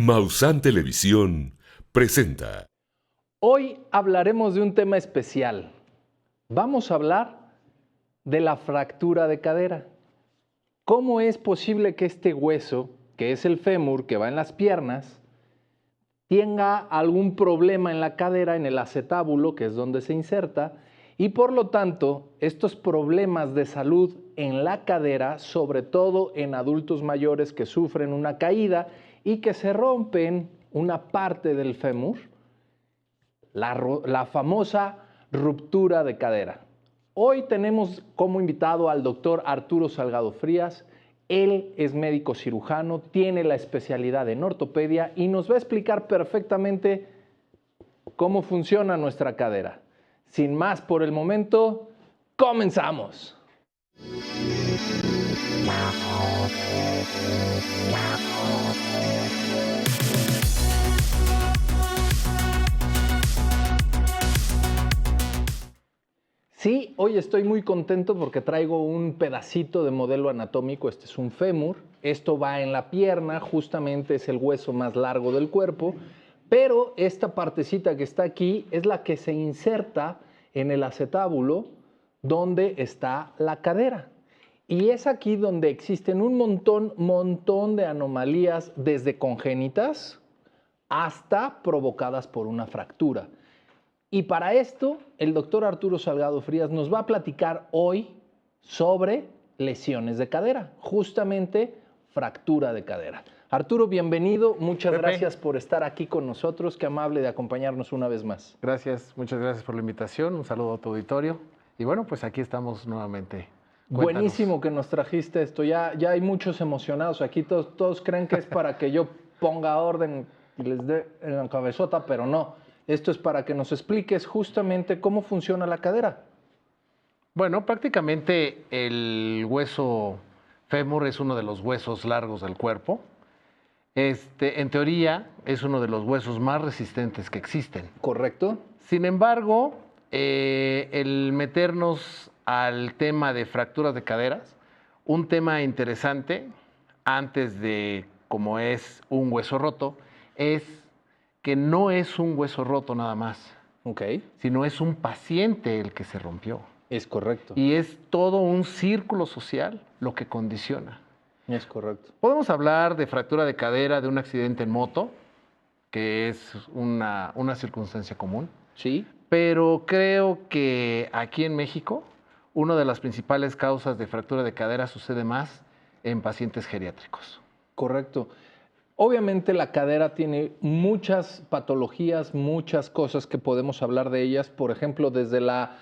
Maussan Televisión presenta. Hoy hablaremos de un tema especial. Vamos a hablar de la fractura de cadera. ¿Cómo es posible que este hueso, que es el fémur, que va en las piernas, tenga algún problema en la cadera, en el acetábulo, que es donde se inserta, y por lo tanto, estos problemas de salud en la cadera, sobre todo en adultos mayores que sufren una caída y que se rompen una parte del fémur, la famosa ruptura de cadera? Hoy tenemos como invitado al doctor Arturo Salgado Frías. Él es médico cirujano, tiene la especialidad en ortopedia y nos va a explicar perfectamente cómo funciona nuestra cadera. Sin más por el momento, comenzamos. Sí, hoy estoy muy contento porque traigo un pedacito de modelo anatómico. Este es un fémur, esto va en la pierna, justamente es el hueso más largo del cuerpo, pero esta partecita que está aquí es la que se inserta en el acetábulo donde está la cadera. Y es aquí donde existen un montón de anomalías, desde congénitas hasta provocadas por una fractura. Y para esto, el doctor Arturo Salgado Frías nos va a platicar hoy sobre lesiones de cadera, justamente fractura de cadera. Arturo, bienvenido. Muchas gracias por estar aquí con nosotros. Qué amable de acompañarnos una vez más. Gracias, muchas gracias por la invitación. Un saludo a tu auditorio. Y bueno, pues aquí estamos nuevamente. Cuéntanos. Buenísimo que nos trajiste esto. Ya hay muchos emocionados. Aquí todos creen que es para que yo ponga orden y les dé en la cabezota, pero no. Esto es para que nos expliques justamente cómo funciona la cadera. Bueno, prácticamente el hueso fémur es uno de los huesos largos del cuerpo. En teoría, es uno de los huesos más resistentes que existen. ¿Correcto? Sin embargo, el meternos al tema de fracturas de caderas, un tema interesante, antes de cómo es un hueso roto, es que no es un hueso roto nada más, sino es un paciente el que se rompió. Es correcto. Y es todo un círculo social lo que condiciona. Es correcto. Podemos hablar de fractura de cadera de un accidente en moto, que es una circunstancia común. Sí. Pero creo que aquí en México, una de las principales causas de fractura de cadera sucede más en pacientes geriátricos. Correcto. Obviamente la cadera tiene muchas patologías, muchas cosas que podemos hablar de ellas. Por ejemplo, desde la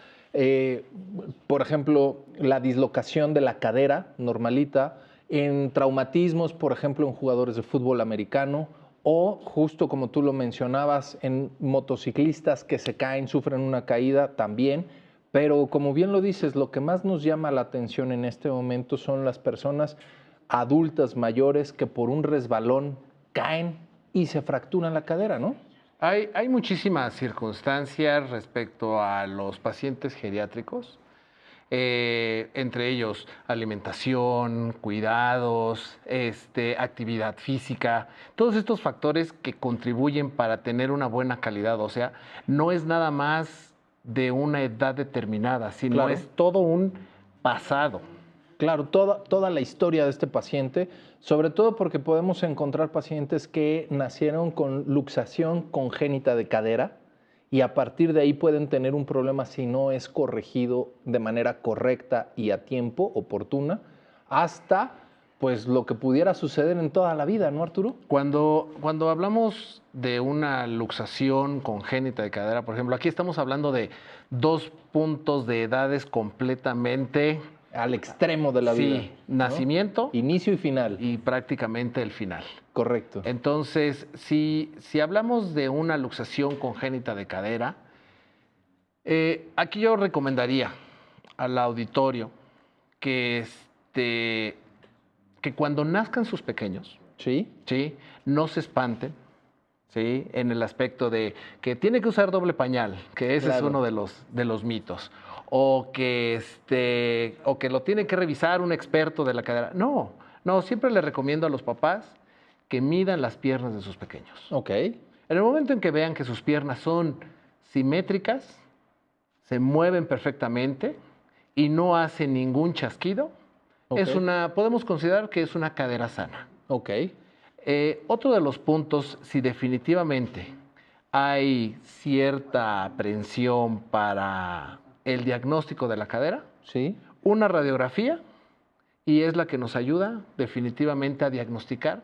dislocación de la cadera normalita, en traumatismos, por ejemplo, en jugadores de fútbol americano, o justo como tú lo mencionabas, en motociclistas que se caen, sufren una caída también. Pero como bien lo dices, lo que más nos llama la atención en este momento son las personas adultas mayores que por un resbalón caen y se fracturan la cadera, ¿no? Hay muchísimas circunstancias respecto a los pacientes geriátricos, entre ellos alimentación, cuidados, actividad física, todos estos factores que contribuyen para tener una buena calidad. O sea, no es nada más de una edad determinada, sino Claro. es todo un pasado. Claro, toda la historia de este paciente, sobre todo porque podemos encontrar pacientes que nacieron con luxación congénita de cadera y a partir de ahí pueden tener un problema si no es corregido de manera correcta y a tiempo, oportuna, hasta pues lo que pudiera suceder en toda la vida, ¿no, Arturo? Cuando hablamos de una luxación congénita de cadera, por ejemplo, aquí estamos hablando de 2 puntos de edades completamente al extremo de la vida. Sí, nacimiento. ¿No? Inicio y final. Y prácticamente el final. Correcto. Entonces, si hablamos de una luxación congénita de cadera, aquí yo recomendaría al auditorio que, que cuando nazcan sus pequeños, ¿Sí? no se espanten, ¿sí? En el aspecto de que tiene que usar doble pañal, que ese es uno de los mitos. O que lo tiene que revisar un experto de la cadera. No, siempre le recomiendo a los papás que midan las piernas de sus pequeños. Ok. En el momento en que vean que sus piernas son simétricas, se mueven perfectamente y no hacen ningún chasquido, Ok. podemos considerar que es una cadera sana. Ok. Otro de los puntos, si definitivamente hay cierta aprensión para el diagnóstico de la cadera, Sí. una radiografía, y es la que nos ayuda definitivamente a diagnosticar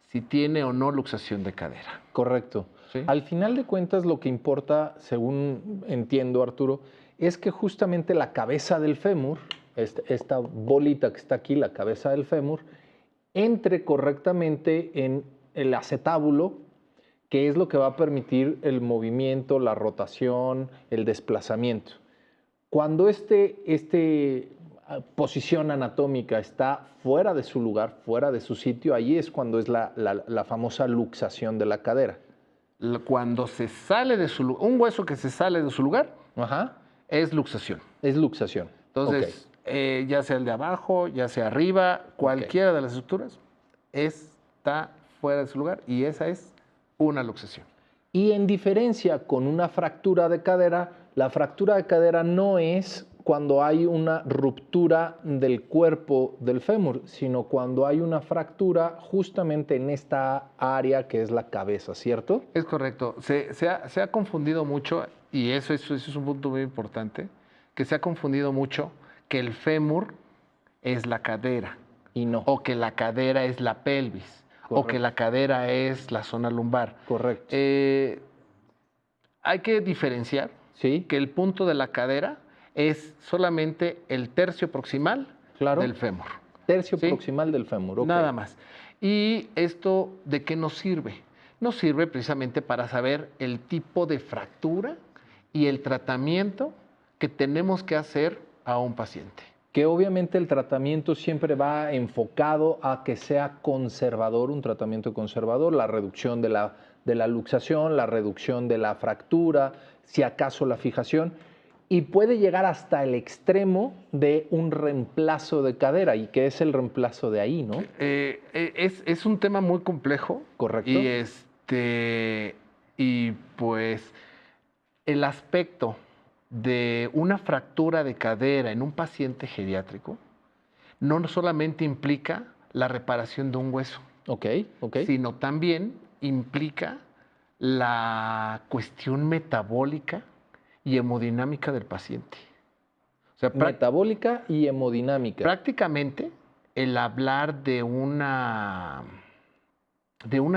si tiene o no luxación de cadera. Correcto. ¿Sí? Al final de cuentas, lo que importa, según entiendo, Arturo, es que justamente la cabeza del fémur, esta bolita que está aquí, la cabeza del fémur, entre correctamente en el acetábulo, que es lo que va a permitir el movimiento, la rotación, el desplazamiento. Cuando posición anatómica está fuera de su lugar, fuera de su sitio, ahí es cuando es la famosa luxación de la cadera. Cuando se sale de su lugar, un hueso que se sale de su lugar Ajá. es luxación. Es luxación. Entonces, ya sea el de abajo, ya sea arriba, cualquiera de las estructuras, está fuera de su lugar y esa es una luxación. Y en diferencia con una fractura de cadera, la fractura de cadera no es cuando hay una ruptura del cuerpo del fémur, sino cuando hay una fractura justamente en esta área que es la cabeza, ¿cierto? Es correcto. Se ha confundido mucho, y eso es un punto muy importante, que se ha confundido mucho que el fémur es la cadera, Y no. o que la cadera es la pelvis, o que la cadera es la zona lumbar. Correcto. Hay que diferenciar Sí. que el punto de la cadera es solamente el tercio proximal Claro. del fémur. Tercio ¿Sí? proximal del fémur. Ok. Nada más. ¿Y esto de qué nos sirve? Nos sirve precisamente para saber el tipo de fractura y el tratamiento que tenemos que hacer a un paciente. Que obviamente el tratamiento siempre va enfocado a que sea conservador, un tratamiento conservador, la reducción de la luxación, la reducción de la fractura, si acaso la fijación, y puede llegar hasta el extremo de un reemplazo de cadera. ¿Y qué es el reemplazo de ahí, no? Es un tema muy complejo. Correcto. Y pues el aspecto de una fractura de cadera en un paciente geriátrico no solamente implica la reparación de un hueso, Ok. sino también implica la cuestión metabólica y hemodinámica del paciente. O sea, Metabólica y hemodinámica. prácticamente el hablar de una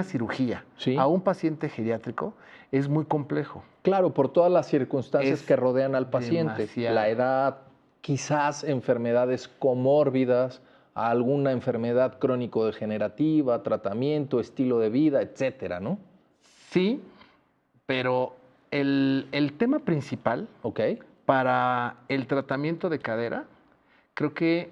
cirugía Sí. a un paciente geriátrico es muy complejo. Claro, por todas las circunstancias Es que rodean al paciente. demasiado. La edad, quizás enfermedades comórbidas, alguna enfermedad crónico-degenerativa, tratamiento, estilo de vida, etcétera, ¿no? Sí, pero el tema principal Ok. para el tratamiento de cadera, creo que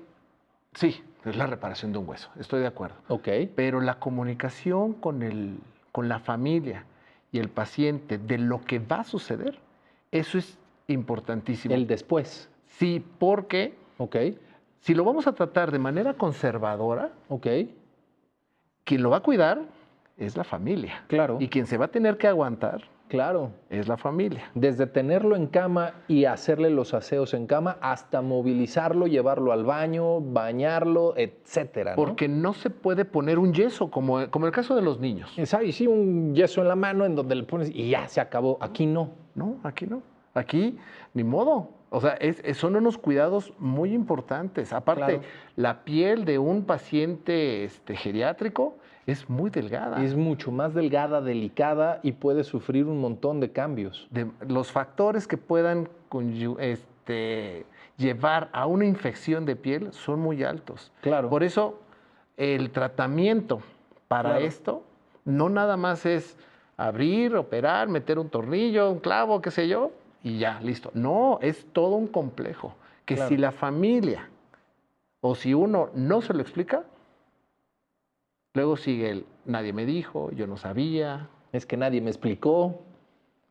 sí, es la reparación de un hueso, estoy de acuerdo. Ok. Pero la comunicación con la familia y el paciente de lo que va a suceder, eso es importantísimo. El después. Sí, porque Ok. si lo vamos a tratar de manera conservadora, Ok. quien lo va a cuidar es la familia. Claro. Y quien se va a tener que aguantar Claro. es la familia. Desde tenerlo en cama y hacerle los aseos en cama hasta movilizarlo, llevarlo al baño, bañarlo, etcétera, ¿no? Porque no se puede poner un yeso, como el caso de los niños. ¿Sabes? Sí, un yeso en la mano en donde le pones y ya se acabó. Aquí no. No, aquí no. Aquí, ni modo. O sea, son unos cuidados muy importantes. Aparte, Claro. la piel de un paciente geriátrico es muy delgada. Es mucho más delgada, delicada y puede sufrir un montón de cambios. Los factores que puedan llevar a una infección de piel son muy altos. Claro. Por eso, el tratamiento para Claro. esto no nada más es abrir, operar, meter un tornillo, un clavo, qué sé yo, y ya, listo. No, es todo un complejo. Que Claro. si la familia o si uno no se lo explica, luego sigue el nadie me dijo, yo no sabía. Es que nadie me explicó,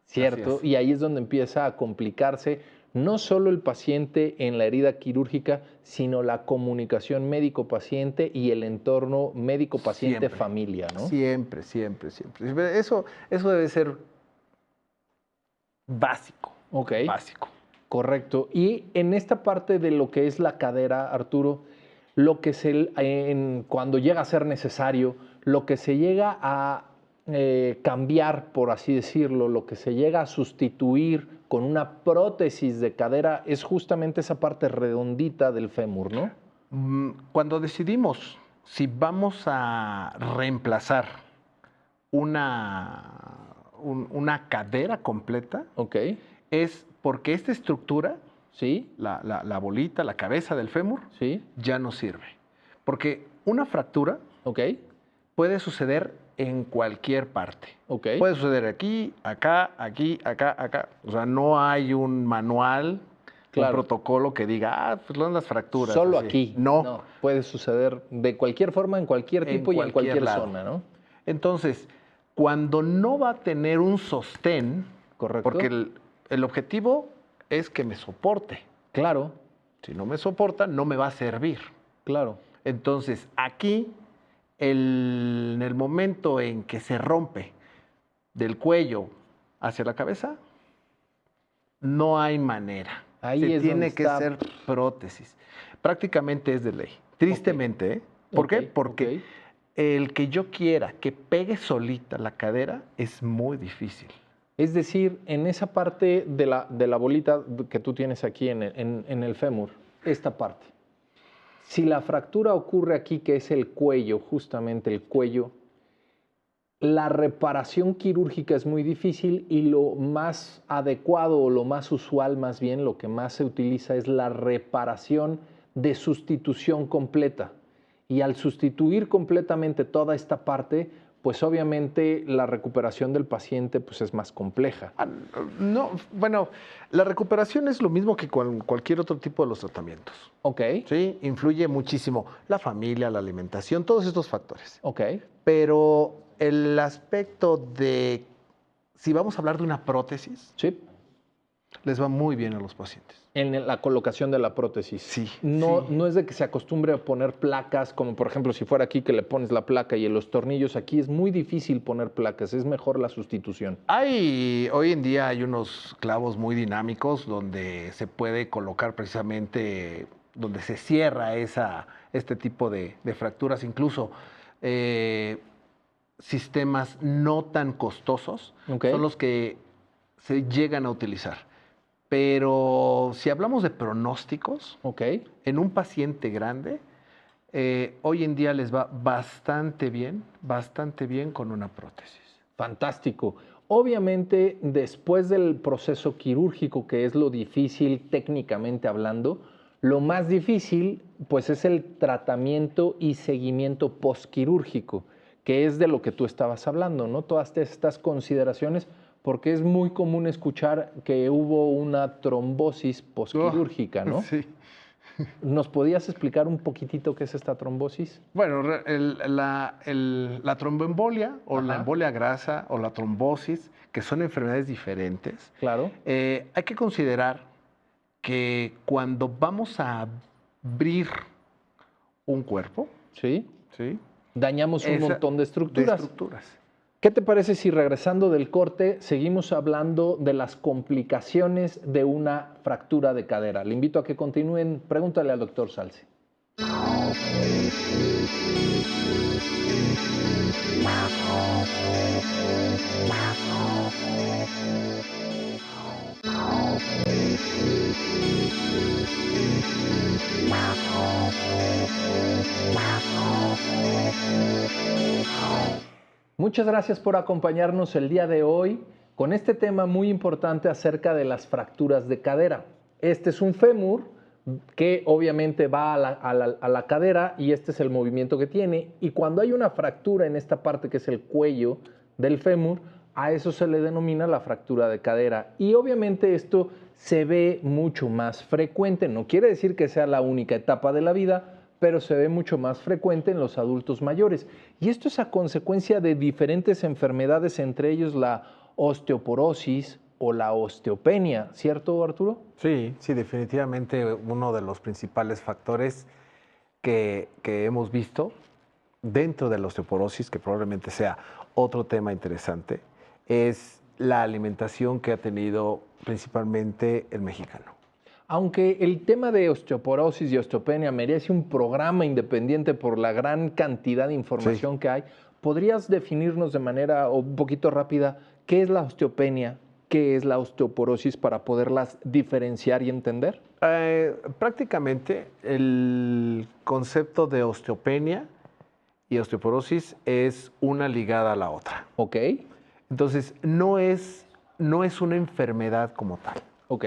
¿cierto? Así es. Y ahí es donde empieza a complicarse no solo el paciente en la herida quirúrgica, sino la comunicación médico-paciente y el entorno médico-paciente-familia, ¿no? Siempre, siempre, siempre. Eso debe ser básico. Ok. Básico. Correcto. Y en esta parte de lo que es la cadera, Arturo, lo que cuando llega a ser necesario, lo que se llega a cambiar, por así decirlo, lo que se llega a sustituir con una prótesis de cadera es justamente esa parte redondita del fémur, ¿no? Cuando decidimos si vamos a reemplazar una cadera completa, Ok. es porque esta estructura, ¿Sí? la bolita, la cabeza del fémur, ¿Sí? ya no sirve. Porque una fractura Ok. puede suceder en cualquier parte. Ok. Puede suceder aquí, acá, acá. O sea, no hay un manual, Claro. un protocolo que diga, pues son las fracturas. Solo así. aquí. No. Puede suceder de cualquier forma, en cualquier tipo y en cualquier lado. zona, ¿no? Entonces, cuando no va a tener un sostén, Correcto. porque el objetivo es que me soporte. Claro, Si no me soporta, no me va a servir. claro. Entonces, aquí, en el momento en que se rompe del cuello hacia la cabeza, no hay manera. Ahí Se es tiene donde que está. ser prótesis. Prácticamente es de ley. Tristemente, ¿eh? ¿Por qué? Ok, Porque ok. el que yo quiera que pegue solita la cadera es muy difícil. Es decir, en esa parte de la bolita que tú tienes aquí en el fémur, esta parte, si la fractura ocurre aquí, que es el cuello, justamente el cuello, la reparación quirúrgica es muy difícil y lo más adecuado o lo más usual, más bien, lo que más se utiliza es la reparación de sustitución completa. Y al sustituir completamente toda esta parte, pues obviamente la recuperación del paciente pues es más compleja. No, bueno, la recuperación es lo mismo que con cualquier otro tipo de los tratamientos. Ok, ¿Sí? Influye muchísimo la familia, la alimentación, todos estos factores. ok, Pero el aspecto de, si vamos a hablar de una prótesis, sí. les va muy bien a los pacientes. En la colocación de la prótesis. Sí, No, sí. no es de que se acostumbre a poner placas, como por ejemplo si fuera aquí que le pones la placa y en los tornillos aquí es muy difícil poner placas, es mejor la sustitución. Hoy en día hay unos clavos muy dinámicos donde se puede colocar precisamente, donde se cierra este tipo de fracturas, incluso sistemas no tan costosos Ok. son los que se llegan a utilizar. Pero si hablamos de pronósticos, Ok, en un paciente grande, hoy en día les va bastante bien con una prótesis. fantástico. Obviamente después del proceso quirúrgico, que es lo difícil técnicamente hablando, lo más difícil pues es el tratamiento y seguimiento postquirúrgico, que es de lo que tú estabas hablando, ¿no? Todas estas consideraciones, porque es muy común escuchar que hubo una trombosis postquirúrgica, ¿no? Sí. ¿Nos podías explicar un poquitito qué es esta trombosis? Bueno, la tromboembolia o la Ajá. embolia grasa o la trombosis, que son enfermedades diferentes, Claro. hay que considerar que cuando vamos a abrir un cuerpo, Sí. ¿sí? Dañamos un montón de estructuras. estructuras. ¿Qué te parece si regresando del corte seguimos hablando de las complicaciones de una fractura de cadera? Le invito a que continúen. Pregúntale al doctor Salce. Muchas gracias por acompañarnos el día de hoy con este tema muy importante acerca de las fracturas de cadera. Este es un fémur que obviamente va a la cadera y este es el movimiento que tiene. Y cuando hay una fractura en esta parte que es el cuello del fémur, a eso se le denomina la fractura de cadera. Y obviamente esto se ve mucho más frecuente. No quiere decir que sea la única etapa de la vida, pero se ve mucho más frecuente en los adultos mayores. Y esto es a consecuencia de diferentes enfermedades, entre ellos la osteoporosis, o la osteopenia, ¿cierto, Arturo? Sí, sí, definitivamente uno de los principales factores que hemos visto dentro de la osteoporosis, que probablemente sea otro tema interesante, es la alimentación que ha tenido principalmente el mexicano. Aunque el tema de osteoporosis y osteopenia merece un programa independiente por la gran cantidad de información que hay, ¿podrías definirnos de manera un poquito rápida qué es la osteopenia, qué es la osteoporosis para poderlas diferenciar y entender? Prácticamente el concepto de osteopenia y osteoporosis es una ligada a la otra. Ok, Entonces, no es una enfermedad como tal. ok,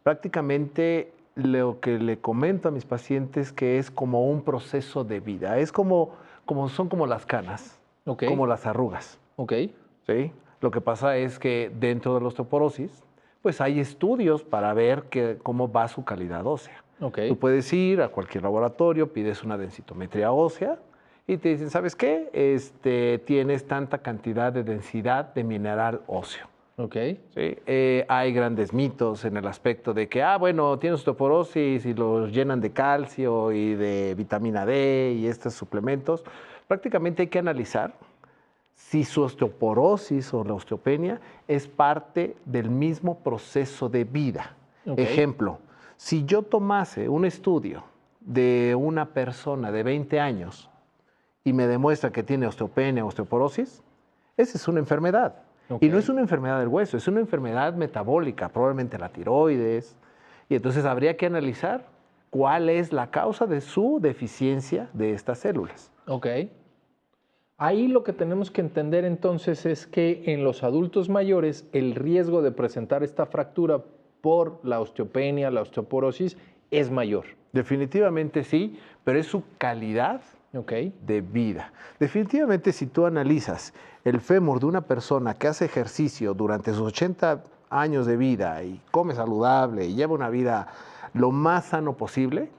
Prácticamente lo que le comento a mis pacientes que es como un proceso de vida. Es son como las canas, ok, como las arrugas. ok, ¿Sí? Lo que pasa es que dentro de la osteoporosis, pues hay estudios para ver cómo va su calidad ósea. ok, Tú puedes ir a cualquier laboratorio, pides una densitometría ósea y te dicen, ¿sabes qué? Tienes tanta cantidad de densidad de mineral óseo. ok, ¿Sí? Hay grandes mitos en el aspecto de que, bueno, tienes osteoporosis y los llenan de calcio y de vitamina D y estos suplementos. Prácticamente hay que analizar si su osteoporosis o la osteopenia es parte del mismo proceso de vida. ok. Ejemplo, si yo tomase un estudio de una persona de 20 años y me demuestra que tiene osteopenia o osteoporosis, esa es una enfermedad. Ok. Y no es una enfermedad del hueso, es una enfermedad metabólica, probablemente la tiroides. Y entonces habría que analizar cuál es la causa de su deficiencia de estas células. Ok. Ahí lo que tenemos que entender entonces es que en los adultos mayores el riesgo de presentar esta fractura por la osteopenia, la osteoporosis, es mayor. Definitivamente sí, pero es su calidad Ok, de vida. Definitivamente si tú analizas el fémur de una persona que hace ejercicio durante sus 80 años de vida y come saludable y lleva una vida lo más sano posible,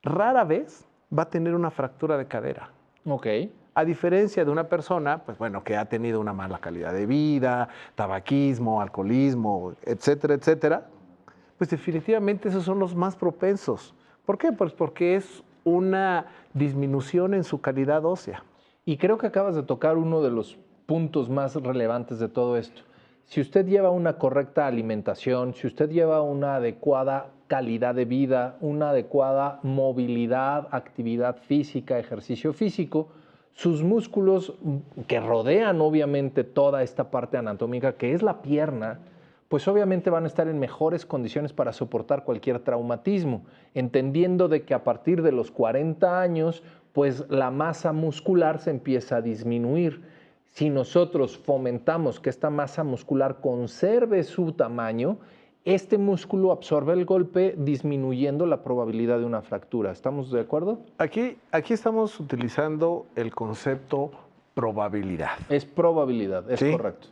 rara vez va a tener una fractura de cadera. ok, A diferencia de una persona, pues bueno, que ha tenido una mala calidad de vida, tabaquismo, alcoholismo, etcétera, etcétera, pues definitivamente esos son los más propensos. ¿Por qué? Pues porque es una disminución en su calidad ósea. y creo que acabas de tocar uno de los puntos más relevantes de todo esto. Si usted lleva una correcta alimentación, si usted lleva una adecuada calidad de vida, una adecuada movilidad, actividad física, ejercicio físico, sus músculos que rodean obviamente toda esta parte anatómica que es la pierna, pues obviamente van a estar en mejores condiciones para soportar cualquier traumatismo, entendiendo de que a partir de los 40 años, pues la masa muscular se empieza a disminuir. Si nosotros fomentamos que esta masa muscular conserve su tamaño, este músculo absorbe el golpe disminuyendo la probabilidad de una fractura. ¿Estamos de acuerdo? Aquí estamos utilizando el concepto probabilidad. Es probabilidad, es ¿Sí? correcto.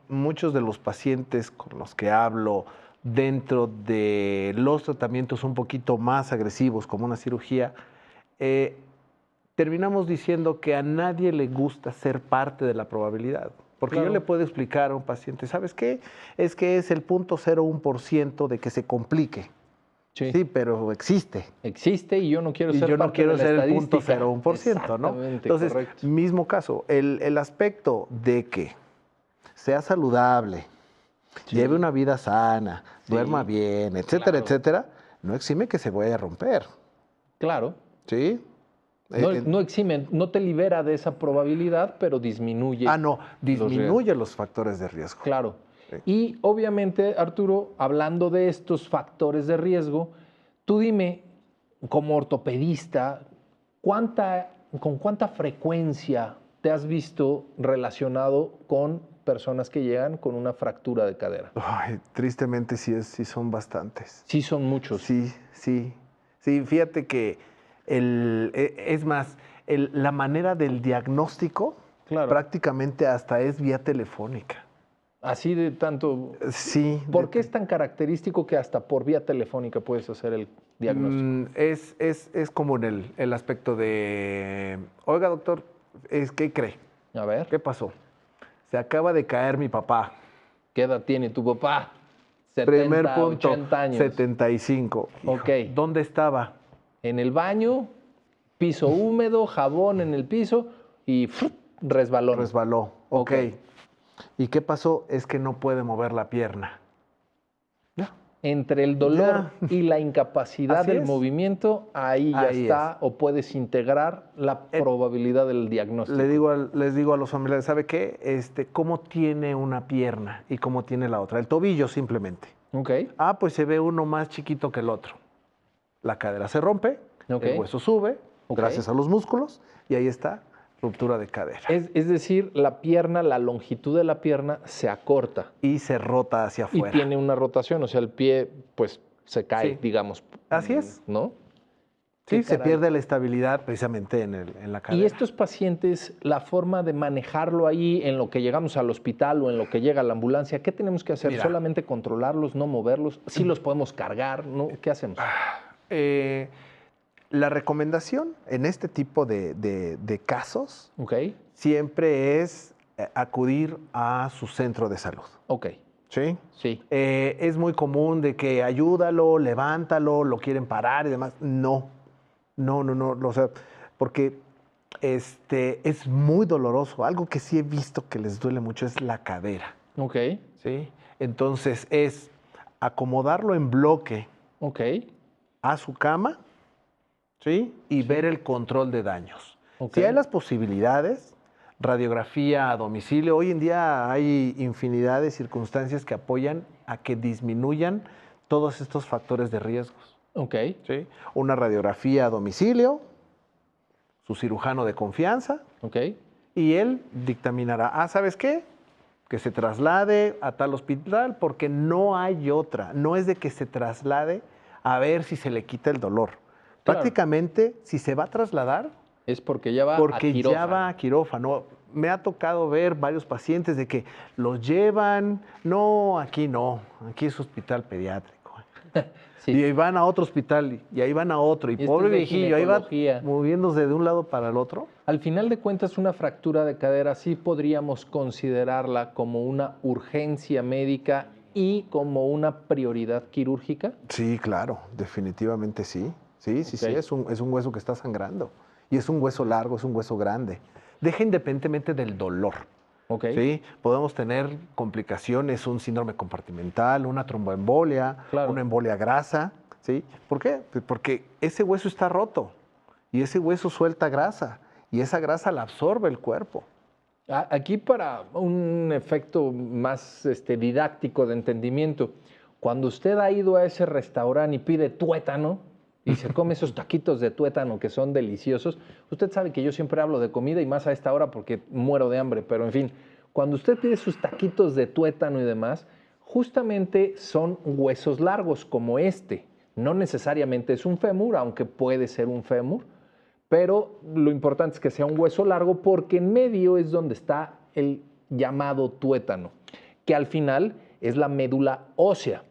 Muchos de los pacientes con los que hablo dentro de los tratamientos un poquito más agresivos, como una cirugía, terminamos diciendo que a nadie le gusta ser parte de la probabilidad. Porque Claro. yo le puedo explicar a un paciente, ¿sabes qué? Es que es el 0.01% de que se complique. Sí. Sí, pero existe. Existe y yo no quiero Y ser yo no parte quiero de la ser el estadística. 0.01%, ¿no? Exactamente, Entonces, correcto. mismo caso, el aspecto de que sea saludable, Sí. lleve una vida sana, duerma bien, etcétera, Claro. etcétera, no exime que se vaya a romper, Claro. ¿sí? No exime, no te libera de esa probabilidad, pero disminuye. No, disminuye los factores de riesgo. Claro. Sí. Y obviamente, Arturo, hablando de estos factores de riesgo, tú dime, como ortopedista, ¿con cuánta frecuencia te has visto relacionado con personas que llegan con una fractura de cadera? Ay, tristemente sí son bastantes. Sí, son muchos. Sí. Sí, fíjate que es más, la manera del diagnóstico Claro. prácticamente hasta es vía telefónica. Así de tanto. Sí. ¿Por qué es tan característico que hasta por vía telefónica puedes hacer el diagnóstico? Es como en el aspecto de, oiga doctor, ¿qué cree? A ver. ¿Qué pasó? se acaba de caer mi papá. ¿Qué edad tiene tu papá? 70, Primer punto, 80 años. 75. Hijo, Ok. ¿dónde estaba? En el baño, piso húmedo, jabón en el piso y resbalón. Resbaló. Ok. ¿Y qué pasó? Es que no puede mover la pierna. Ya. Entre el dolor y la incapacidad Así del es. movimiento, ahí ya Ahí está, o puedes integrar la probabilidad del diagnóstico. Les digo a los familiares, ¿sabe qué? ¿Cómo tiene una pierna y cómo tiene la otra? El tobillo simplemente. Ok. Ah, pues se ve uno más chiquito que el otro. La cadera se rompe, Ok. el hueso sube, Ok. gracias a los músculos, y ahí está, ruptura de cadera. Es decir, la pierna, la longitud de la pierna se acorta Y se rota hacia y afuera. tiene una rotación, o sea, el pie pues se cae, Sí. digamos. Así es. ¿No? Sí, Qué se caray. pierde la estabilidad precisamente en la cadera. Y estos pacientes, la forma de manejarlo ahí, en lo que llegamos al hospital o en lo que llega la ambulancia, ¿qué tenemos que hacer? Mira. ¿Solamente controlarlos, no moverlos? ¿Sí los podemos cargar? ¿No? ¿Qué hacemos? La recomendación en este tipo de casos Ok, siempre es acudir a su centro de salud. ok, ¿Sí? sí. Es muy común de que ayúdalo, levántalo, lo quieren parar y demás. No, o sea, porque es muy doloroso. Algo que sí he visto que les duele mucho es la cadera. Ok, ¿Sí? Entonces es acomodarlo en bloque ok, a su cama, ¿sí? Y ver el control de daños. ok. Si hay las posibilidades, radiografía a domicilio. Hoy en día hay infinidad de circunstancias que apoyan a que disminuyan todos estos factores de riesgos. Ok, ¿Sí? Una radiografía a domicilio, su cirujano de confianza, ok. y él dictaminará, ¿sabes qué? Que se traslade a tal hospital porque no hay otra. No es de que se traslade a ver si se le quita el dolor. Claro. Prácticamente, si se va a trasladar, Es porque ya va a porque quirófano. ya va a quirófano. Me ha tocado ver varios pacientes de que los llevan, no, aquí es hospital pediátrico. Sí. Y ahí van a otro hospital y ahí van a otro. Y este pobre es de viejillo, ahí va ginecología. moviéndose de un lado para el otro. Al final de cuentas, una fractura de cadera sí podríamos considerarla como una urgencia médica y como una prioridad quirúrgica. Sí, claro, definitivamente sí. Sí, Ok. es un hueso que está sangrando. Y es un hueso largo, es un hueso grande. Deja independientemente del dolor. Ok. ¿Sí? Podemos tener complicaciones, un síndrome compartimental, una tromboembolia, Claro. una embolia grasa. ¿Sí? ¿Por qué? Pues porque ese hueso está roto y ese hueso suelta grasa y esa grasa la absorbe el cuerpo. Aquí para un efecto más didáctico de entendimiento, cuando usted ha ido a ese restaurante y pide tuétano y se come esos taquitos de tuétano que son deliciosos, usted sabe que yo siempre hablo de comida y más a esta hora porque muero de hambre, pero en fin, cuando usted pide sus taquitos de tuétano y demás, justamente son huesos largos como este. No necesariamente es un fémur, aunque puede ser un fémur, pero lo importante es que sea un hueso largo porque en medio es donde está el llamado tuétano, que al final es la médula ósea.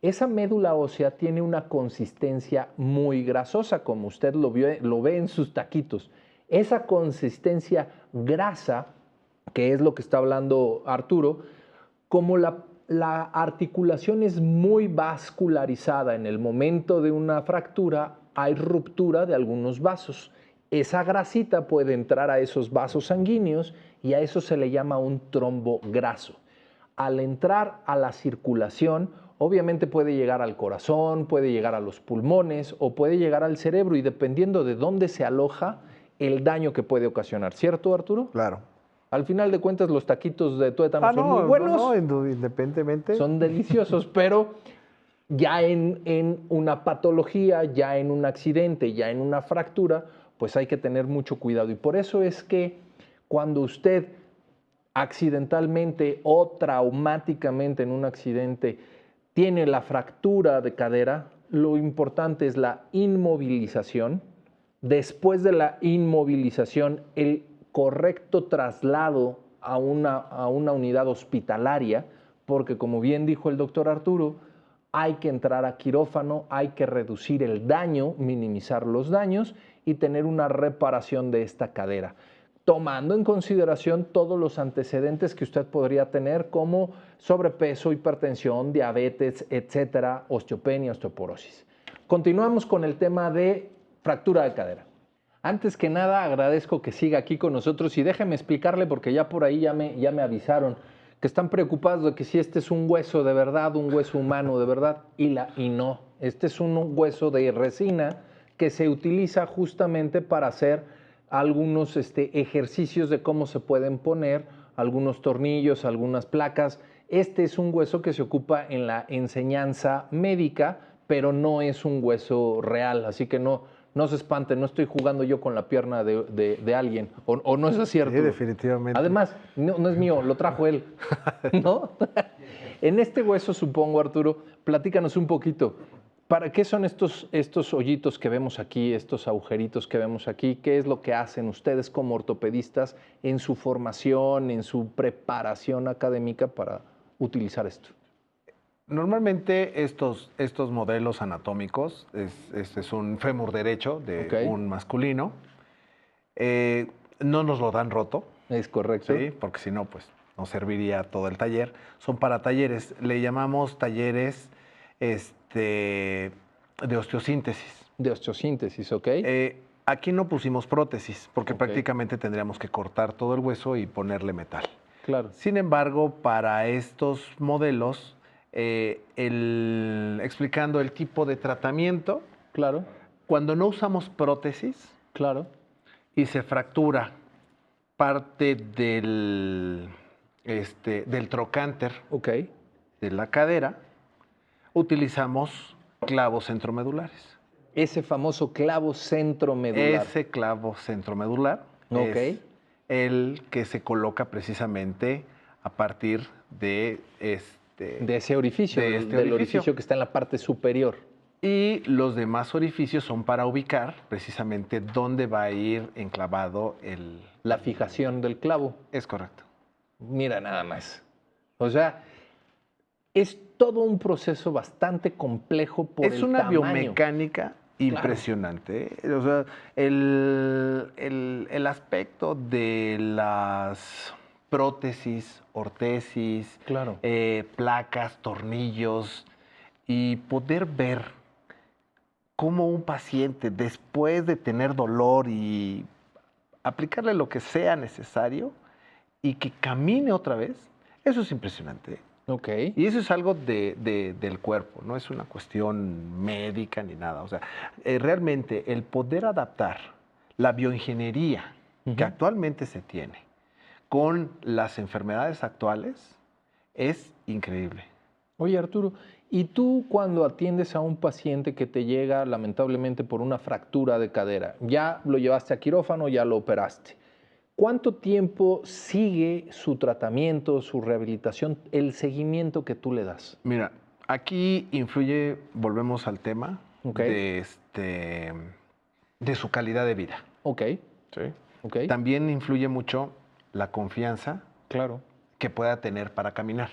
Esa médula ósea tiene una consistencia muy grasosa, como usted lo ve en sus taquitos. Esa consistencia grasa, que es lo que está hablando Arturo, como la articulación es muy vascularizada en el momento de una fractura, hay ruptura de algunos vasos. Esa grasita puede entrar a esos vasos sanguíneos y a eso se le llama un trombo graso. Al entrar a la circulación, obviamente puede llegar al corazón, puede llegar a los pulmones o puede llegar al cerebro y dependiendo de dónde se aloja, el daño que puede ocasionar. ¿Cierto, Arturo? Claro. Al final de cuentas, los taquitos de tuétano son muy buenos. Independientemente. Son deliciosos, pero ya en una patología, ya en un accidente, ya en una fractura, pues hay que tener mucho cuidado. Y por eso es que cuando usted accidentalmente o traumáticamente en un accidente tiene la fractura de cadera, lo importante es la inmovilización. Después de la inmovilización, el correcto traslado a una unidad hospitalaria, porque como bien dijo el doctor Arturo, hay que entrar a quirófano, hay que reducir el daño, minimizar los daños y tener una reparación de esta cadera. tomando en consideración todos los antecedentes que usted podría tener, como sobrepeso, hipertensión, diabetes, etcétera, osteopenia, osteoporosis. Continuamos con el tema de fractura de cadera. Antes que nada, agradezco que siga aquí con nosotros y déjeme explicarle, porque ya por ahí ya me avisaron que están preocupados de que si este es un hueso de verdad, un hueso humano de verdad, y no. Este es un hueso de resina que se utiliza justamente para hacer algunos ejercicios de cómo se pueden poner algunos tornillos, algunas placas. Este es un hueso que se ocupa en la enseñanza médica, pero no es un hueso real, así que no se espanten, no estoy jugando yo con la pierna de alguien, o no es así, Arturo. Sí, definitivamente. Además, no es mío, lo trajo él, ¿no? En este hueso, supongo, Arturo, platícanos un poquito. ¿Para qué son estos hoyitos que vemos aquí, estos agujeritos que vemos aquí? ¿Qué es lo que hacen ustedes como ortopedistas en su formación, en su preparación académica para utilizar esto? Normalmente estos modelos anatómicos, este es un fémur derecho de un masculino, no nos lo dan roto. Es correcto. Sí, porque si no, pues no serviría todo el taller. Son para talleres, le llamamos talleres de osteosíntesis. De osteosíntesis, ¿ok? Aquí no pusimos prótesis, porque prácticamente tendríamos que cortar todo el hueso y ponerle metal. Claro. Sin embargo, para estos modelos, explicando el tipo de tratamiento, claro, cuando no usamos prótesis, claro, y se fractura parte del trocánter, de la cadera, utilizamos clavos centromedulares. Ese famoso clavo centromedular. Ese clavo centromedular es el que se coloca precisamente a partir de ese orificio, del orificio que está en la parte superior. Y los demás orificios son para ubicar precisamente dónde va a ir enclavado la fijación del clavo. Es correcto. Mira nada más. O sea, es todo un proceso bastante complejo por el tamaño. Es una biomecánica impresionante. Claro. O sea, el aspecto de las prótesis, ortesis, claro, placas, tornillos, y poder ver cómo un paciente, después de tener dolor y aplicarle lo que sea necesario y que camine otra vez, eso es impresionante. Y eso es algo del cuerpo, no es una cuestión médica ni nada. O sea, realmente el poder adaptar la bioingeniería que actualmente se tiene con las enfermedades actuales es increíble. Oye, Arturo, ¿y tú cuando atiendes a un paciente que te llega lamentablemente por una fractura de cadera, ya lo llevaste a quirófano, ya lo operaste? ¿Cuánto tiempo sigue su tratamiento, su rehabilitación, el seguimiento que tú le das? Mira, aquí influye, volvemos al tema, de su calidad de vida. ¿Sí? También influye mucho la confianza que pueda tener para caminar.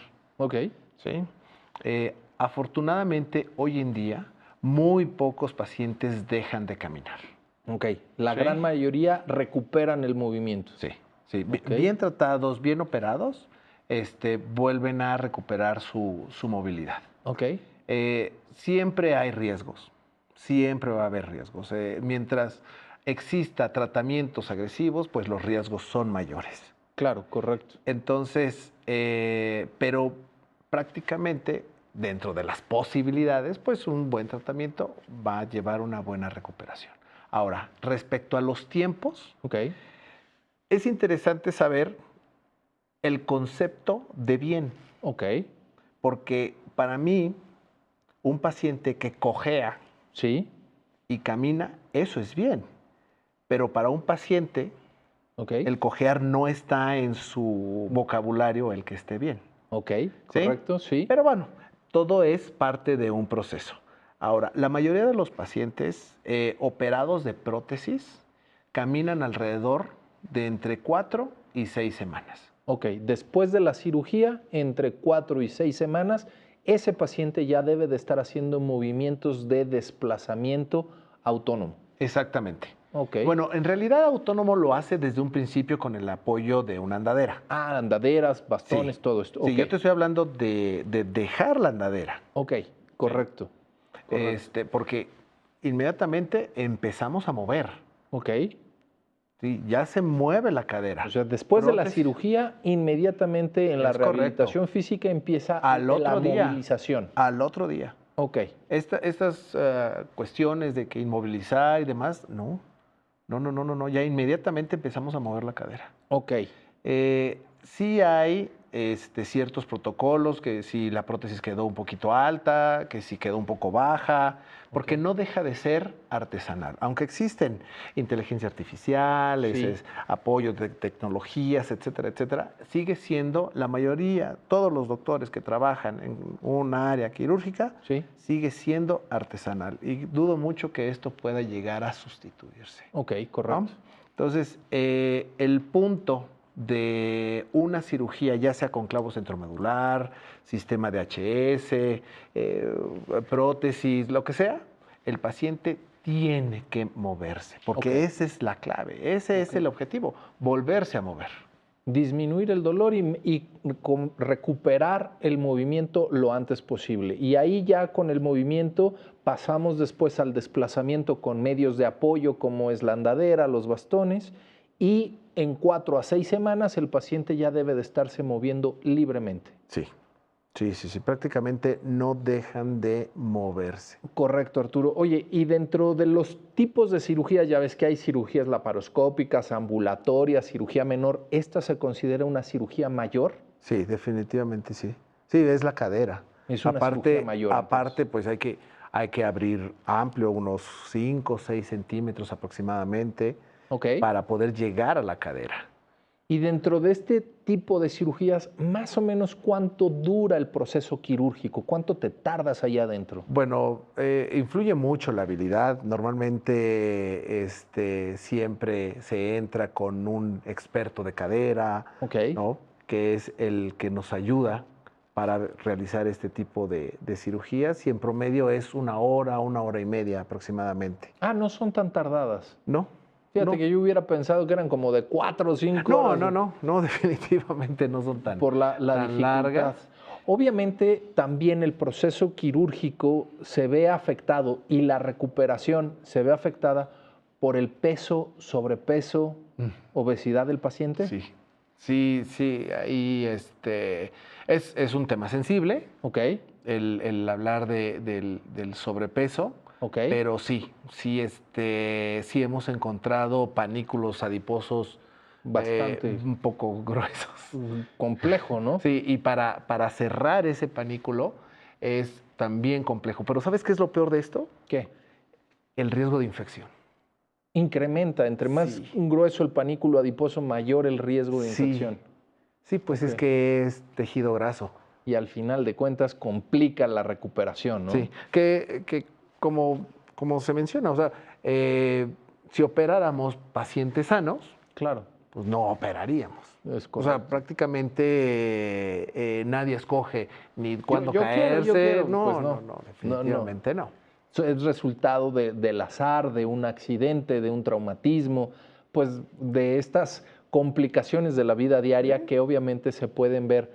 ¿Sí? Afortunadamente, hoy en día, muy pocos pacientes dejan de caminar. La gran mayoría recuperan el movimiento. Sí. Bien tratados, bien operados, vuelven a recuperar su movilidad. Siempre hay riesgos, siempre va a haber riesgos. Mientras exista tratamientos agresivos, pues los riesgos son mayores. Claro, correcto. Entonces, pero prácticamente dentro de las posibilidades, pues un buen tratamiento va a llevar una buena recuperación. Ahora, respecto a los tiempos, es interesante saber el concepto de bien. Porque para mí, un paciente que cojea y camina, eso es bien. Pero para un paciente, el cojear no está en su vocabulario el que esté bien. Correcto, sí. Pero bueno, todo es parte de un proceso. Ahora, la mayoría de los pacientes operados de prótesis caminan alrededor de entre 4 y 6 semanas. Después de la cirugía, entre 4 y 6 semanas, ese paciente ya debe de estar haciendo movimientos de desplazamiento autónomo. Exactamente. Ok. Bueno, en realidad autónomo lo hace desde un principio con el apoyo de una andadera. Ah, andaderas, bastones, Sí. todo esto. Sí, Ok. yo te estoy hablando de dejar la andadera. Ok, correcto. Correcto. Porque inmediatamente empezamos a mover. Ok. Sí, ya se mueve la cadera. O sea, después de la Prótesis. cirugía, inmediatamente en la Es correcto. rehabilitación física empieza Al la otro día. movilización. Al otro día. Ok. Estas cuestiones de que inmovilizar y demás, no. No. Ya inmediatamente empezamos a mover la cadera. Ok. Sí hay ciertos protocolos, que si la prótesis quedó un poquito alta, que si quedó un poco baja, porque Ok. no deja de ser artesanal. Aunque existen inteligencia artificial, Sí. apoyos de tecnologías, etcétera, etcétera, sigue siendo la mayoría, todos los doctores que trabajan en un área quirúrgica, Sí. sigue siendo artesanal. Y dudo mucho que esto pueda llegar a sustituirse. Ok, ¿no? correcto. Entonces, el punto de una cirugía, ya sea con clavo centromedular, sistema de HS, prótesis, lo que sea, el paciente tiene que moverse, porque Ok. esa es la clave, ese es el objetivo, volverse a mover. Disminuir el dolor y recuperar el movimiento lo antes posible. Y ahí ya con el movimiento pasamos después al desplazamiento con medios de apoyo como es la andadera, los bastones, y en 4 a 6 semanas el paciente ya debe de estarse moviendo libremente. Sí, prácticamente no dejan de moverse. Correcto, Arturo. Oye, y dentro de los tipos de cirugías, ya ves que hay cirugías laparoscópicas, ambulatorias, cirugía menor, ¿esta se considera una cirugía mayor? Sí, definitivamente sí. Sí, es la cadera. Es una cirugía mayor, Aparte, entonces. pues hay que abrir amplio, unos 5 o 6 centímetros aproximadamente, Ok. para poder llegar a la cadera. Y dentro de este tipo de cirugías, más o menos cuánto dura el proceso quirúrgico, cuánto te tardas allá adentro. Bueno, influye mucho la habilidad. Normalmente siempre se entra con un experto de cadera, Ok. ¿no? Que es el que nos ayuda para realizar este tipo de cirugías, y en promedio es 1 hora y media aproximadamente. Ah, no son tan tardadas. ¿No? Fíjate no. que yo hubiera pensado que eran como de 4 o 5 horas. No, definitivamente no son tan, Por la tan dificultad. largas. Obviamente también el proceso quirúrgico se ve afectado y la recuperación se ve afectada por el peso, sobrepeso, obesidad del paciente. Sí, ahí es un tema sensible, Ok, el hablar del sobrepeso, ok. pero sí hemos encontrado panículos adiposos Bastante un poco gruesos. complejo, ¿no? Sí, y para cerrar ese panículo es también complejo. Pero ¿sabes qué es lo peor de esto? ¿Qué? El riesgo de infección. Incrementa, entre más Sí. grueso el panículo adiposo, mayor el riesgo de infección. Sí, pues Ok. es que es tejido graso. Y al final de cuentas complica la recuperación, ¿no? Sí, que como se menciona, o sea, si operáramos pacientes sanos, Claro, pues no operaríamos. es O correcto. sea, prácticamente nadie escoge ni cuándo yo quiero, caerse. yo quiero. No, Pues no, no. definitivamente no. Eso es resultado del azar, de un accidente, de un traumatismo, pues de estas complicaciones de la vida diaria que obviamente se pueden ver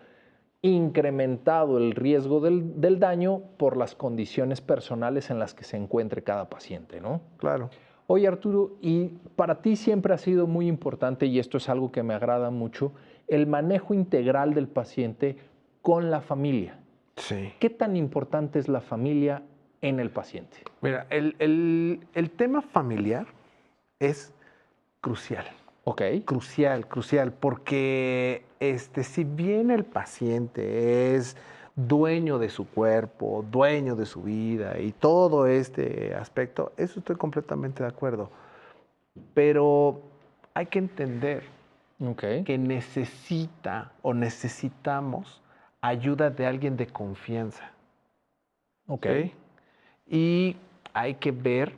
incrementado el riesgo del daño por las condiciones personales en las que se encuentre cada paciente, ¿no? Claro. Oye, Arturo, y para ti siempre ha sido muy importante, y esto es algo que me agrada mucho, el manejo integral del paciente con la familia. Sí. ¿Qué tan importante es la familia en el paciente? Mira, el tema familiar es crucial. Ok. Crucial, porque si bien el paciente es dueño de su cuerpo, dueño de su vida y todo este aspecto, eso estoy completamente de acuerdo. Pero hay que entender Ok. que necesitamos ayuda de alguien de confianza. Ok. ¿Ok? Y hay que ver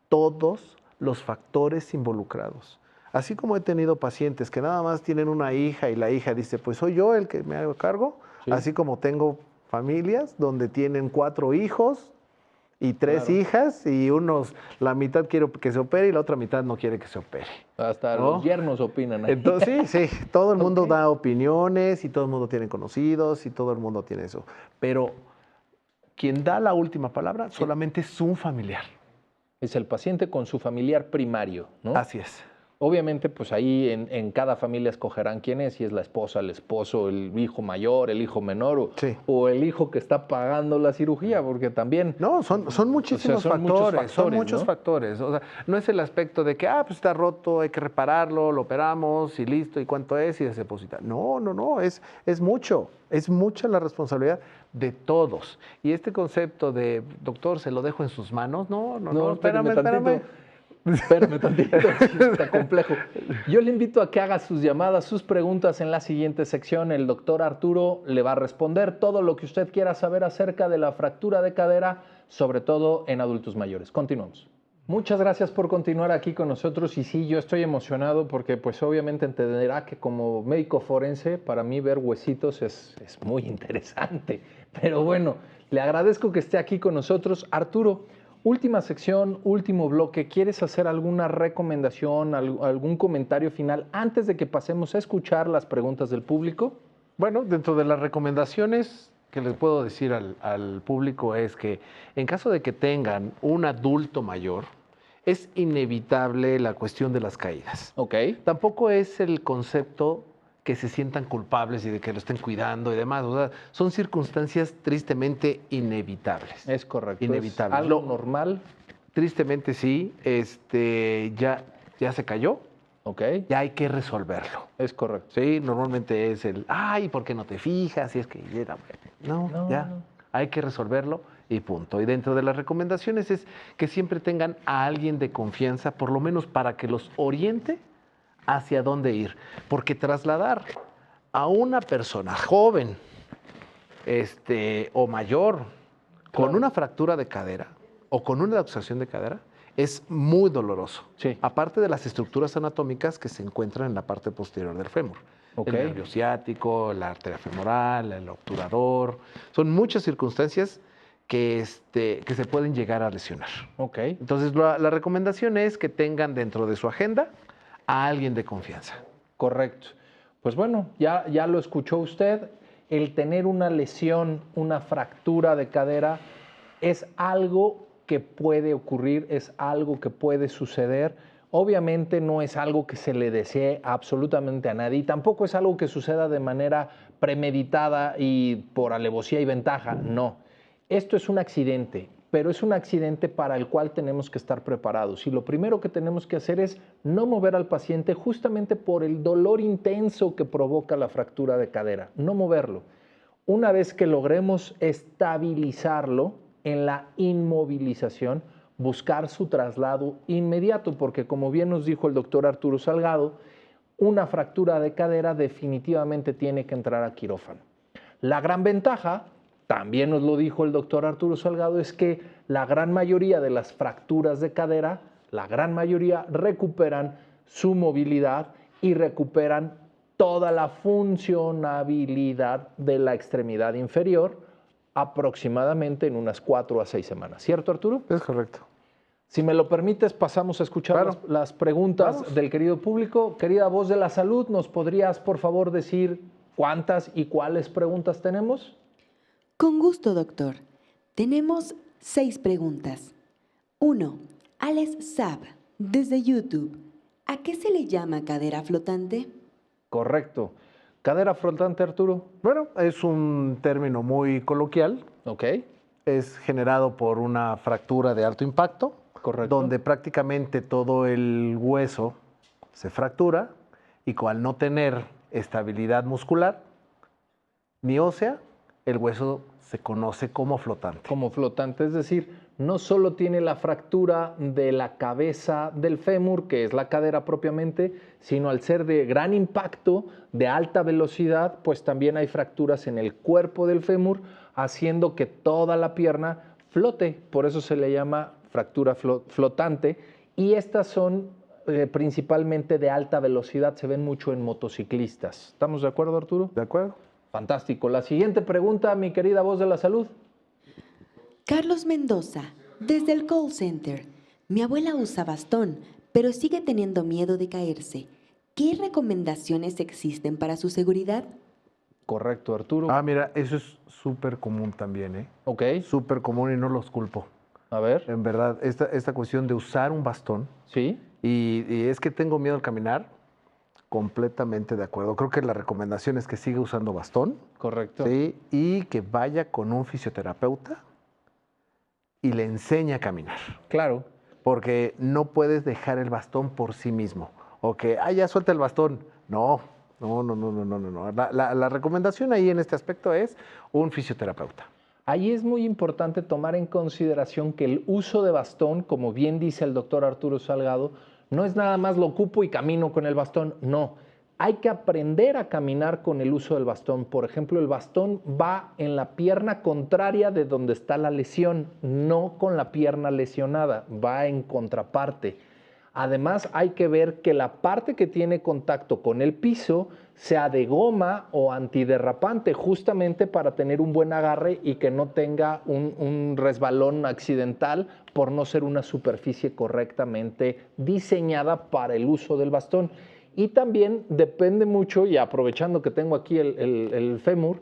todos los factores involucrados. Así como he tenido pacientes que nada más tienen una hija y la hija dice, pues soy yo el que me hago cargo, Sí. así como tengo familias donde tienen 4 hijos y 3 Claro. hijas y la mitad quiere que se opere y la otra mitad no quiere que se opere. Hasta ¿No? los yernos opinan ahí. Entonces, sí, todo el mundo Ok. da opiniones y todo el mundo tiene conocidos y todo el mundo tiene eso. Pero quien da la última palabra solamente es un familiar. Es el paciente con su familiar primario, ¿no? Así es. Obviamente, pues ahí en cada familia escogerán quién es, si es la esposa, el esposo, el hijo mayor, el hijo menor Sí. o el hijo que está pagando la cirugía, porque también... No, son muchísimos son muchos factores, son factores, muchos ¿no? factores. O sea, no es el aspecto de que, pues está roto, hay que repararlo, lo operamos y listo, y cuánto es y se deposita. No, es mucha la responsabilidad de todos. Y este concepto de, doctor, se lo dejo en sus manos, no, espérame. Espérame tantito, está complejo. Yo le invito a que haga sus llamadas, sus preguntas en la siguiente sección. El doctor Arturo le va a responder todo lo que usted quiera saber acerca de la fractura de cadera, sobre todo en adultos mayores. Continuamos. Muchas gracias por continuar aquí con nosotros y sí, yo estoy emocionado porque pues obviamente entenderá que como médico forense para mí ver huesitos es muy interesante. Pero bueno, le agradezco que esté aquí con nosotros. Arturo, última sección, último bloque. ¿Quieres hacer alguna recomendación, algún comentario final antes de que pasemos a escuchar las preguntas del público? Bueno, dentro de las recomendaciones que les puedo decir al público es que en caso de que tengan un adulto mayor, es inevitable la cuestión de las caídas. Ok. Tampoco es el concepto que se sientan culpables y de que lo estén cuidando y demás. O sea, son circunstancias tristemente inevitables. Es correcto. Inevitable. ¿Es algo normal? Tristemente sí, ya se cayó, Ok. ya hay que resolverlo. Es correcto. Sí, normalmente es ¿por qué no te fijas? Si es que No, ya, no. hay que resolverlo y punto. Y dentro de las recomendaciones es que siempre tengan a alguien de confianza, por lo menos para que los oriente hacia dónde ir. Porque trasladar a una persona joven o mayor con Claro. una fractura de cadera o con una luxación de cadera es muy doloroso. Sí. Aparte de las estructuras anatómicas que se encuentran en la parte posterior del fémur. Ok. El nervio ciático, la arteria femoral, el obturador. Son muchas circunstancias que se pueden llegar a lesionar. Ok. Entonces, la recomendación es que tengan dentro de su agenda a alguien de confianza. Correcto. Pues bueno, ya lo escuchó usted. El tener una lesión, una fractura de cadera, es algo que puede ocurrir, es algo que puede suceder. Obviamente no es algo que se le desee absolutamente a nadie y tampoco es algo que suceda de manera premeditada y por alevosía y ventaja. No. Esto es un accidente, pero es un accidente para el cual tenemos que estar preparados. Y lo primero que tenemos que hacer es no mover al paciente justamente por el dolor intenso que provoca la fractura de cadera. No moverlo. Una vez que logremos estabilizarlo en la inmovilización, buscar su traslado inmediato, porque como bien nos dijo el doctor Arturo Salgado, una fractura de cadera definitivamente tiene que entrar a quirófano. La gran ventaja, también nos lo dijo el doctor Arturo Salgado, es que la gran mayoría de las fracturas de cadera, la gran mayoría recuperan su movilidad y recuperan toda la funcionabilidad de la extremidad inferior aproximadamente en unas 4 a 6 semanas. ¿Cierto, Arturo? Es correcto. Si me lo permites, pasamos a escuchar Claro. las preguntas Vamos. del querido público. Querida voz de la salud, ¿nos podrías, por favor, decir cuántas y cuáles preguntas tenemos? Con gusto, doctor. Tenemos 6 preguntas. 1. Alex Saab, desde YouTube. ¿A qué se le llama cadera flotante? Correcto. ¿Cadera flotante, Arturo? Bueno, es un término muy coloquial. Ok. Es generado por una fractura de alto impacto, Correcto. donde prácticamente todo el hueso se fractura y al no tener estabilidad muscular ni ósea, el hueso se conoce como flotante. Como flotante, es decir, no solo tiene la fractura de la cabeza del fémur, que es la cadera propiamente, sino al ser de gran impacto, de alta velocidad, pues también hay fracturas en el cuerpo del fémur, haciendo que toda la pierna flote. Por eso se le llama fractura flotante. Y estas son principalmente de alta velocidad, se ven mucho en motociclistas. ¿Estamos de acuerdo, Arturo? ¿De acuerdo? Fantástico. La siguiente pregunta, mi querida voz de la salud. Carlos Mendoza, Desde el call center, mi abuela usa bastón, pero sigue teniendo miedo de caerse. ¿Qué recomendaciones existen para su seguridad? Correcto, Arturo. Ah, mira, eso es súper común también, ¿eh? Ok, Súper común y no los culpo. a ver. En verdad, esta cuestión de usar un bastón Sí, y es que tengo miedo al caminar, completamente de acuerdo. Creo que la recomendación es que siga usando bastón, correcto. ¿sí? Y que vaya con un fisioterapeuta y le enseñe a caminar. Claro. Porque no puedes dejar el bastón por sí mismo. O que, ya suelta el bastón. No, no, no, no, no, no, no. No. La recomendación ahí en este aspecto es un fisioterapeuta. Ahí es muy importante tomar en consideración que el uso de bastón, como bien dice el doctor Arturo Salgado, no es nada más lo ocupo y camino con el bastón, no. Hay que aprender a caminar con el uso del bastón. Por ejemplo, el bastón va en la pierna contraria de donde está la lesión, no con la pierna lesionada, va en contraparte. Además, hay que ver que la parte que tiene contacto con el piso sea de goma o antiderrapante, justamente para tener un buen agarre y que no tenga un resbalón accidental por no ser una superficie correctamente diseñada para el uso del bastón. Y también depende mucho, y aprovechando que tengo aquí el fémur,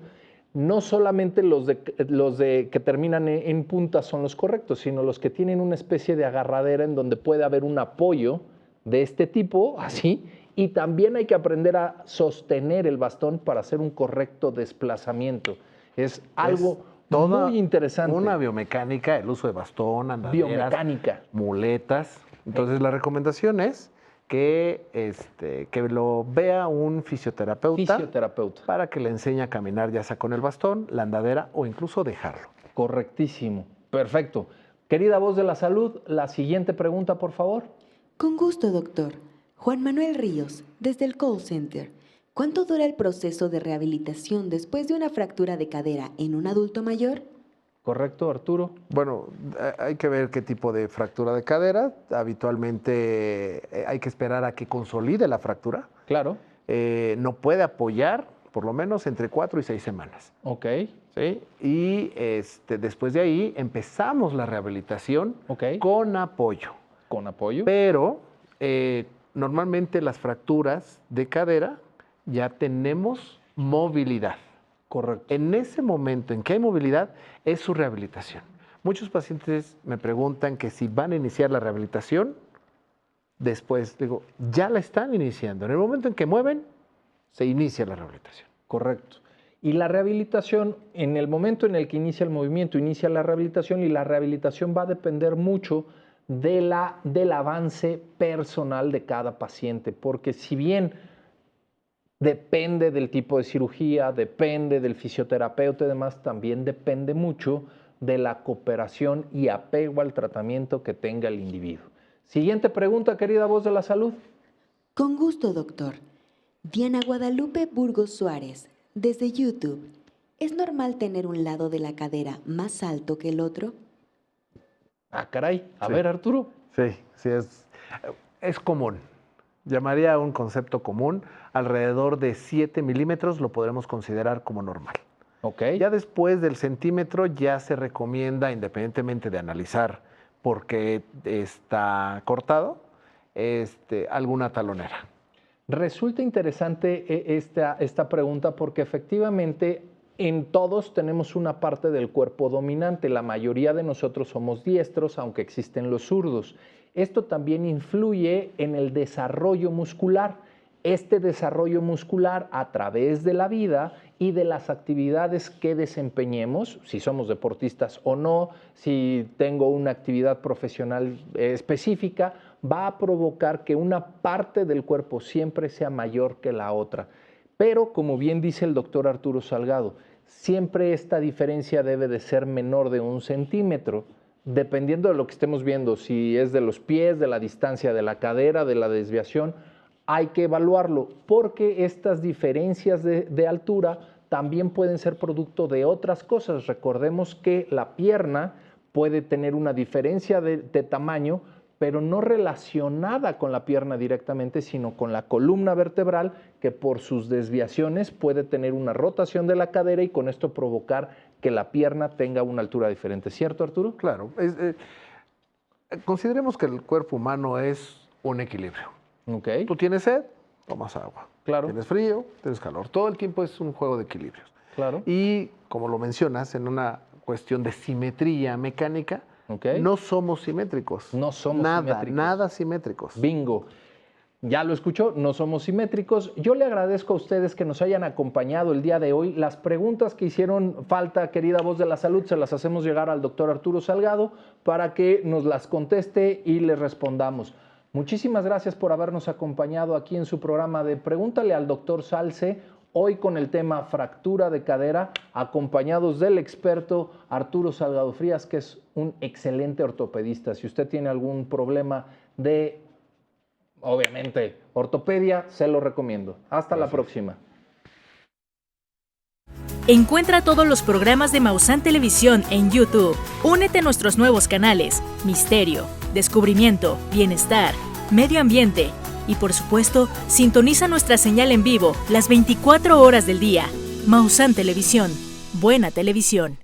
no solamente los de que terminan en punta son los correctos, sino los que tienen una especie de agarradera en donde puede haber un apoyo de este tipo, así, y también hay que aprender a sostener el bastón para hacer un correcto desplazamiento. Es algo Toda muy interesante. una biomecánica, el uso de bastón, andaderas, Biomecánica. muletas. Entonces, la recomendación es que lo vea un fisioterapeuta para que le enseñe a caminar, ya sea con el bastón, la andadera o incluso dejarlo. Correctísimo. Perfecto. Querida voz de la salud, la siguiente pregunta, por favor. Con gusto, doctor. Juan Manuel Ríos, desde el call center. ¿Cuánto dura el proceso de rehabilitación después de una fractura de cadera en un adulto mayor? ¿Correcto, Arturo? Bueno, hay que ver qué tipo de fractura de cadera. Habitualmente hay que esperar a que consolide la fractura. Claro. No puede apoyar por lo menos entre 4 y 6 semanas. Ok. ¿Sí? Y después de ahí empezamos la rehabilitación Ok. con apoyo. ¿Con apoyo? Pero normalmente las fracturas de cadera ya tenemos movilidad. Correcto. En ese momento en que hay movilidad es su rehabilitación. Muchos pacientes me preguntan que si van a iniciar la rehabilitación, después digo, ya la están iniciando. En el momento en que mueven, se inicia la rehabilitación. Correcto. Y la rehabilitación, en el momento en el que inicia el movimiento, inicia la rehabilitación y la rehabilitación va a depender mucho del avance personal de cada paciente, porque si bien depende del tipo de cirugía, depende del fisioterapeuta y demás, también depende mucho de la cooperación y apego al tratamiento que tenga el individuo. Siguiente pregunta, querida voz de la salud. Con gusto, doctor. Diana Guadalupe Burgos Suárez, desde YouTube. ¿Es normal tener un lado de la cadera más alto que el otro? Ah, caray. A Sí. ver, Arturo. Sí, es común. Llamaría un concepto común. Alrededor de 7 milímetros lo podremos considerar como normal. Ok. Ya después del centímetro ya se recomienda, independientemente de analizar por qué está cortado, alguna talonera. Resulta interesante esta pregunta porque efectivamente en todos tenemos una parte del cuerpo dominante. La mayoría de nosotros somos diestros, aunque existen los zurdos. Esto también influye en el desarrollo muscular. Este desarrollo muscular a través de la vida y de las actividades que desempeñemos, si somos deportistas o no, si tengo una actividad profesional específica, va a provocar que una parte del cuerpo siempre sea mayor que la otra. Pero, como bien dice el doctor Arturo Salgado, siempre esta diferencia debe de ser menor de 1 centímetro, dependiendo de lo que estemos viendo, si es de los pies, de la distancia de la cadera, de la desviación, hay que evaluarlo, porque estas diferencias de altura también pueden ser producto de otras cosas. Recordemos que la pierna puede tener una diferencia de tamaño, pero no relacionada con la pierna directamente, sino con la columna vertebral, que por sus desviaciones puede tener una rotación de la cadera y con esto provocar que la pierna tenga una altura diferente. ¿Cierto, Arturo? Claro. consideremos que el cuerpo humano es un equilibrio. Ok, Tú tienes sed, tomas agua. Claro. Tienes frío, tienes calor. Todo el tiempo es un juego de equilibrios. claro. Y como lo mencionas, en una cuestión de simetría mecánica, Ok. no somos simétricos. No somos simétricos. Nada simétricos. Bingo. Ya lo escuchó, no somos simétricos. Yo le agradezco a ustedes que nos hayan acompañado el día de hoy. Las preguntas que hicieron falta, querida voz de la salud, se las hacemos llegar al doctor Arturo Salgado para que nos las conteste y les respondamos. Muchísimas gracias por habernos acompañado aquí en su programa de Pregúntale al doctor Salce, hoy con el tema fractura de cadera, acompañados del experto Arturo Salgado Frías, que es un excelente ortopedista. Si usted tiene algún problema de, obviamente, ortopedia, se lo recomiendo. Hasta la próxima. Encuentra todos los programas de Maussan Televisión en YouTube. Únete a nuestros nuevos canales: Misterio, Descubrimiento, Bienestar, Medio Ambiente y, por supuesto, sintoniza nuestra señal en vivo las 24 horas del día. Maussan Televisión. Buena televisión.